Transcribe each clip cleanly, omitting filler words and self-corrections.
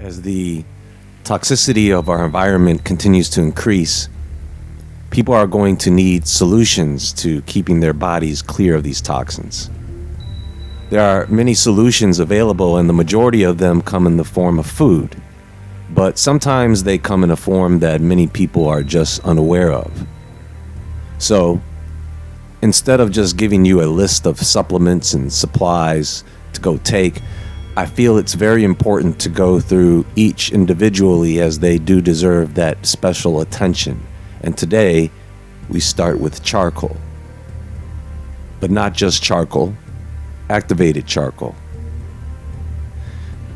As the toxicity of our environment continues to increase, people are going to need solutions to keeping their bodies clear of these toxins. There are many solutions available, and the majority of them come in the form of food, but sometimes they come in a form that many people are just unaware of. So, instead of just giving you a list of supplements and supplies to go take, I feel it's very important to go through each individually, as they do deserve that special attention. And today, we start with charcoal. But not just charcoal, activated charcoal.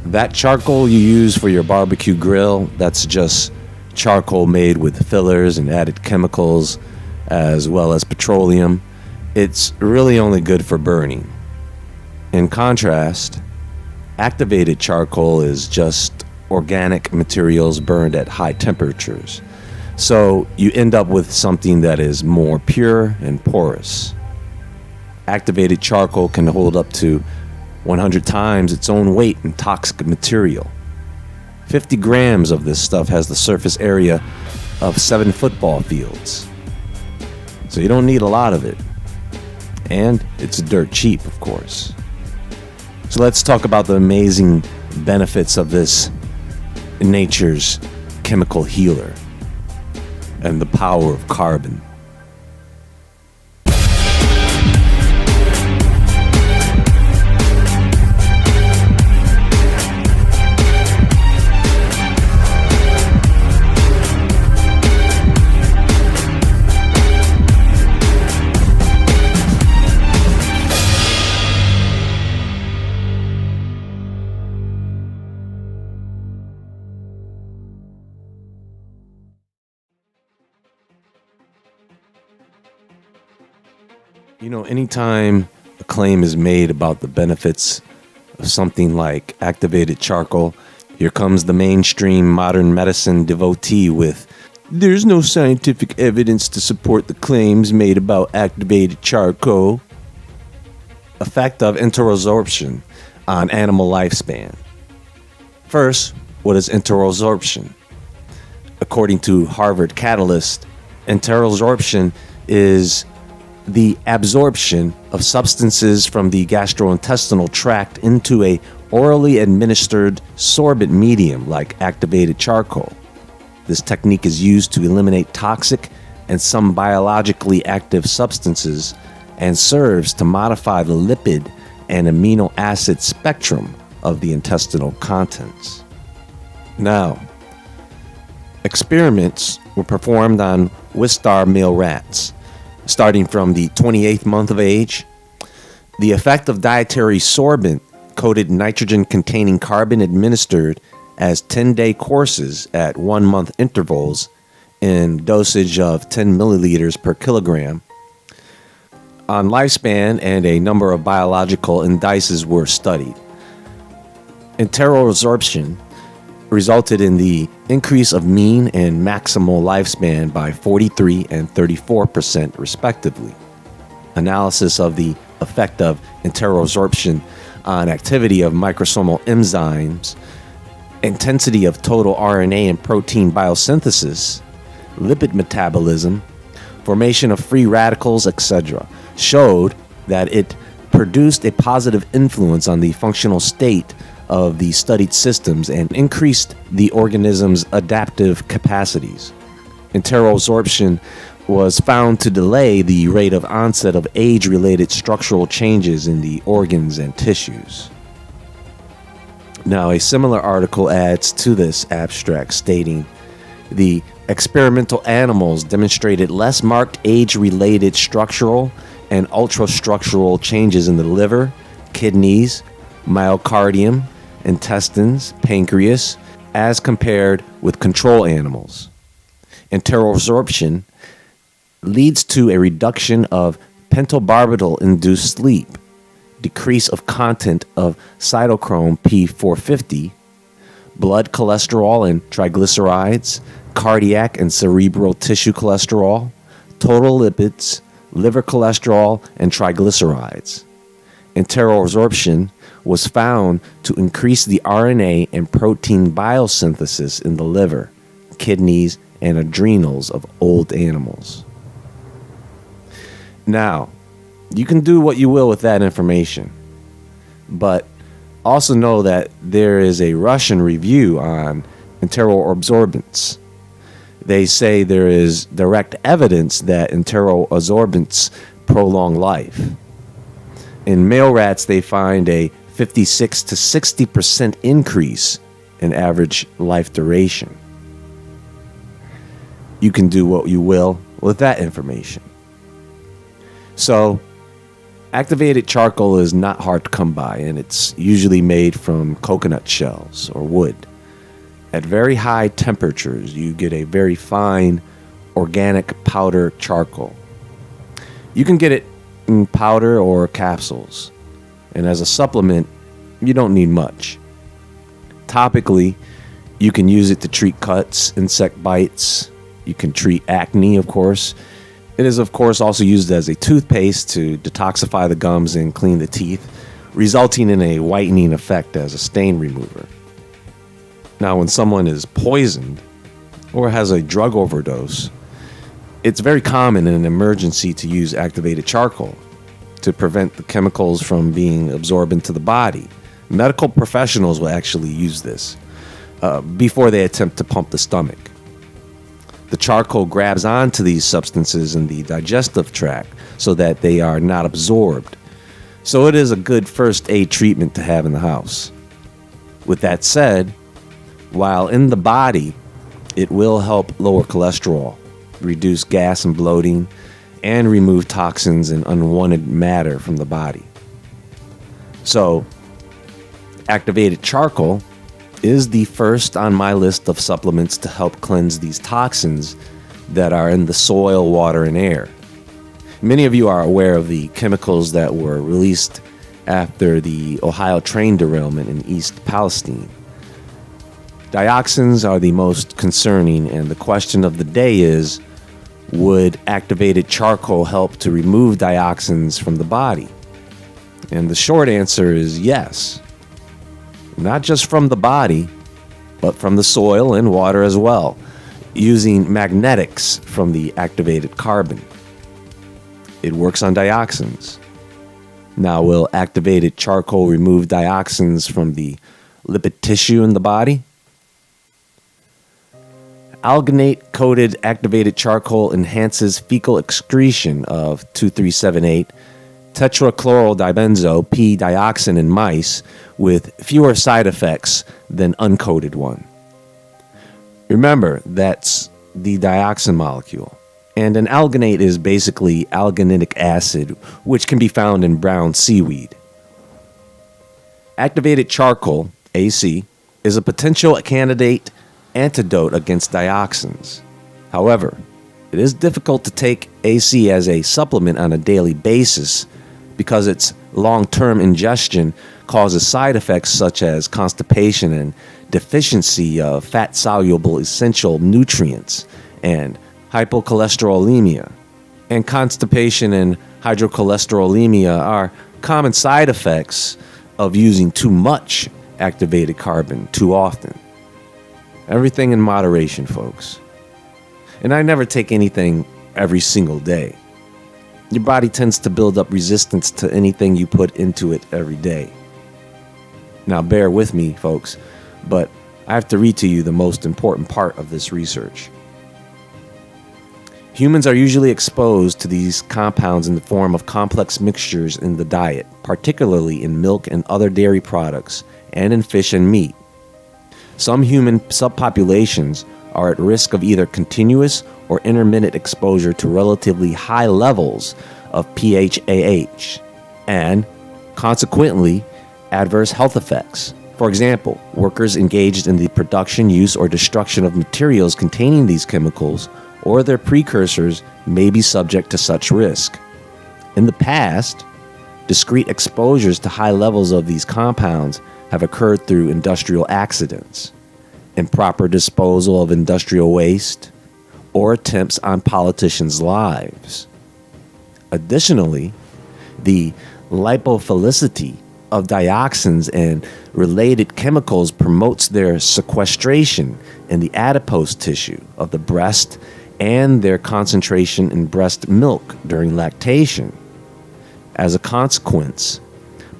That charcoal you use for your barbecue grill, that's just charcoal made with fillers and added chemicals, as well as petroleum. It's really only good for burning. In contrast, activated charcoal is just organic materials burned at high temperatures. So you end up with something that is more pure and porous. Activated charcoal can hold up to 100 times its own weight in toxic material. 50 grams of this stuff has the surface area of 7 football fields. So you don't need a lot of it. And it's dirt cheap, of course. So let's talk about the amazing benefits of this nature's chemical healer and the power of carbon. You know, anytime a claim is made about the benefits of something like activated charcoal, here comes the mainstream modern medicine devotee with, "There's no scientific evidence to support the claims made about activated charcoal." Effect of enterosorption on animal lifespan. First, what is enterosorption? According to Harvard Catalyst, enterosorption is the absorption of substances from the gastrointestinal tract into a orally administered sorbent medium like activated charcoal. This technique is used to eliminate toxic and some biologically active substances and serves to modify the lipid and amino acid spectrum of the intestinal contents. Now, experiments were performed on Wistar male rats. Starting from the 28th month of age, the effect of dietary sorbent-coated nitrogen-containing carbon administered as 10-day courses at 1-month intervals in dosage of 10 milliliters per kilogram on lifespan, and a number of biological indices were studied. Enterosorption resulted in the increase of mean and maximal lifespan by 43 and 34% respectively. Analysis of the effect of enterosorption on activity of microsomal enzymes, intensity of total RNA and protein biosynthesis, lipid metabolism, formation of free radicals, etc., showed that it produced a positive influence on the functional state of the studied systems and increased the organism's adaptive capacities. Enterosorption was found to delay the rate of onset of age-related structural changes in the organs and tissues. Now, a similar article adds to this abstract, stating the experimental animals demonstrated less marked age-related structural and ultrastructural changes in the liver, kidneys, myocardium, intestines, pancreas, as compared with control animals. Enterosorption leads to a reduction of pentobarbital-induced sleep, decrease of content of cytochrome P450, blood cholesterol and triglycerides, cardiac and cerebral tissue cholesterol, total lipids, liver cholesterol, and triglycerides. enteroabsorption was found to increase the RNA and protein biosynthesis in the liver, kidneys, and adrenals of old animals. Now, you can do what you will with that information, but also know that there is a Russian review on enteroabsorbents. They say there is direct evidence that enteroabsorbents prolong life. In male rats, they find a 56 to 60% increase in average life duration. You can do what you will with that information. So, activated charcoal is not hard to come by, and it's usually made from coconut shells or wood. At very high temperatures, you get a very fine organic powder charcoal. You can get it in powder or capsules, and as a supplement, you don't need much. Topically, you can use it to treat cuts, insect bites. You can treat acne, of course. It is, of course, also used as a toothpaste to detoxify the gums and clean the teeth, resulting in a whitening effect as a stain remover. Now, when someone is poisoned or has a drug overdose, it's very common in an emergency to use activated charcoal to prevent the chemicals from being absorbed into the body. Medical professionals will actually use this before they attempt to pump the stomach. The charcoal grabs onto these substances in the digestive tract so that they are not absorbed. So it is a good first aid treatment to have in the house. With that said, while in the body, it will help lower cholesterol, reduce gas and bloating, and remove toxins and unwanted matter from the body. So, activated charcoal is the first on my list of supplements to help cleanse these toxins that are in the soil, water, and air. Many of you are aware of the chemicals that were released after the Ohio train derailment in East Palestine. Dioxins are the most concerning, and the question of the day is, would activated charcoal help to remove dioxins from the body? And the short answer is yes. Not just from the body, but from the soil and water as well, using magnetics from the activated carbon. It works on dioxins. Now, will activated charcoal remove dioxins from the lipid tissue in the body? Alginate-coated activated charcoal enhances fecal excretion of 2378 tetrachlorodibenzo P-dioxin in mice with fewer side effects than uncoated one. Remember, that's the dioxin molecule. And an alginate is basically alginic acid, which can be found in brown seaweed. Activated charcoal, AC, is a potential candidate antidote against dioxins. However, it is difficult to take AC as a supplement on a daily basis because its long-term ingestion causes side effects such as constipation and deficiency of fat-soluble essential nutrients and hypocholesterolemia. And constipation and hydrocholesterolemia are common side effects of using too much activated carbon too often. Everything in moderation, folks. And I never take anything every single day. Your body tends to build up resistance to anything you put into it every day. Now, bear with me, folks, but I have to read to you the most important part of this research. Humans are usually exposed to these compounds in the form of complex mixtures in the diet, particularly in milk and other dairy products, and in fish and meat. Some human subpopulations are at risk of either continuous or intermittent exposure to relatively high levels of PHAH and, consequently, adverse health effects. For example, workers engaged in the production, use, or destruction of materials containing these chemicals or their precursors may be subject to such risk. In the past, discrete exposures to high levels of these compounds have occurred through industrial accidents, improper disposal of industrial waste, or attempts on politicians' lives. Additionally, the lipophilicity of dioxins and related chemicals promotes their sequestration in the adipose tissue of the breast and their concentration in breast milk during lactation. As a consequence,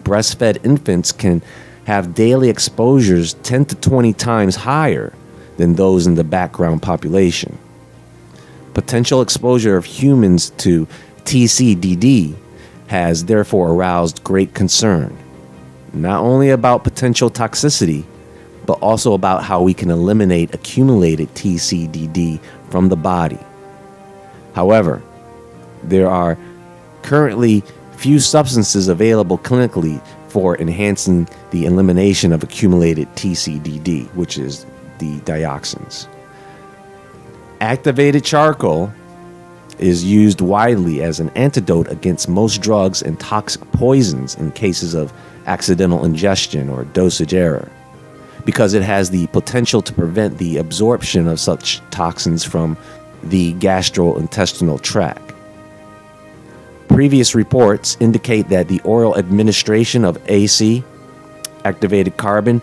breastfed infants can have daily exposures 10 to 20 times higher than those in the background population. Potential exposure of humans to TCDD has therefore aroused great concern, not only about potential toxicity, but also about how we can eliminate accumulated TCDD from the body. However, there are currently few substances available clinically for enhancing the elimination of accumulated TCDD, which is the dioxins. Activated charcoal is used widely as an antidote against most drugs and toxic poisons in cases of accidental ingestion or dosage error, because it has the potential to prevent the absorption of such toxins from the gastrointestinal tract. Previous reports indicate that the oral administration of AC, activated carbon,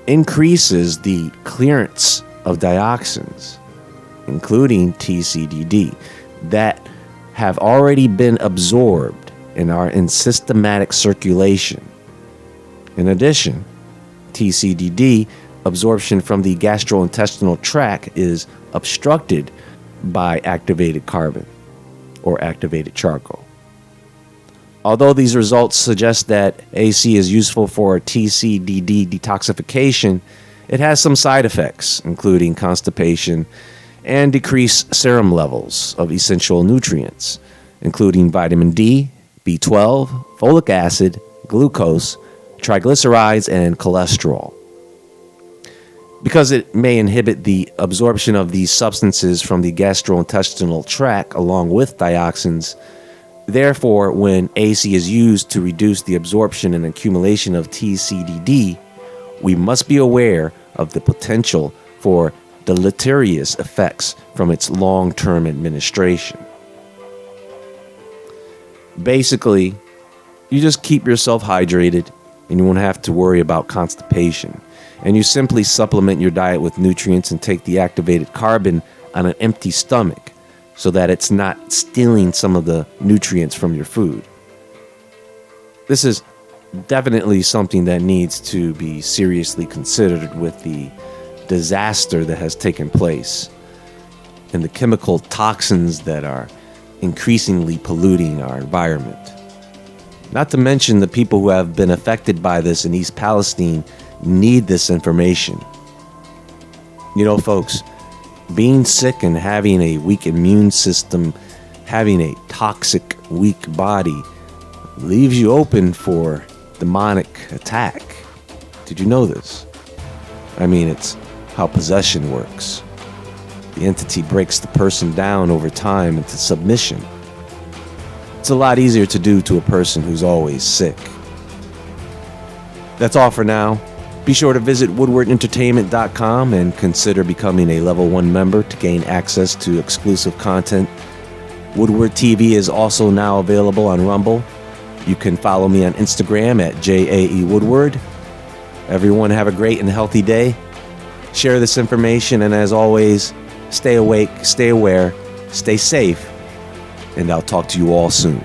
increases the clearance of dioxins, including TCDD, that have already been absorbed and are in systematic circulation. In addition, TCDD absorption from the gastrointestinal tract is obstructed by activated carbon or activated charcoal. Although these results suggest that AC is useful for TCDD detoxification, it has some side effects, including constipation and decreased serum levels of essential nutrients, including vitamin D, B12, folic acid, glucose, triglycerides, and cholesterol. Because it may inhibit the absorption of these substances from the gastrointestinal tract along with dioxins, therefore, when AC is used to reduce the absorption and accumulation of TCDD, we must be aware of the potential for deleterious effects from its long-term administration. Basically, you just keep yourself hydrated and you won't have to worry about constipation. And you simply supplement your diet with nutrients and take the activated carbon on an empty stomach so that it's not stealing some of the nutrients from your food. This is definitely something that needs to be seriously considered with the disaster that has taken place and the chemical toxins that are increasingly polluting our environment. Not to mention the people who have been affected by this in East Palestine need this information. You know, folks, being sick and having a weak immune system, having a toxic, weak body, leaves you open for demonic attack. Did you know this? I mean, it's how possession works. The entity breaks the person down over time into submission. It's a lot easier to do to a person who's always sick. That's all for now. Be sure to visit woodwardentertainment.com and consider becoming a Level 1 member to gain access to exclusive content. Woodward TV is also now available on Rumble. You can follow me on Instagram at JAEWoodward. Everyone have a great and healthy day. Share this information, and as always, stay awake, stay aware, stay safe, and I'll talk to you all soon.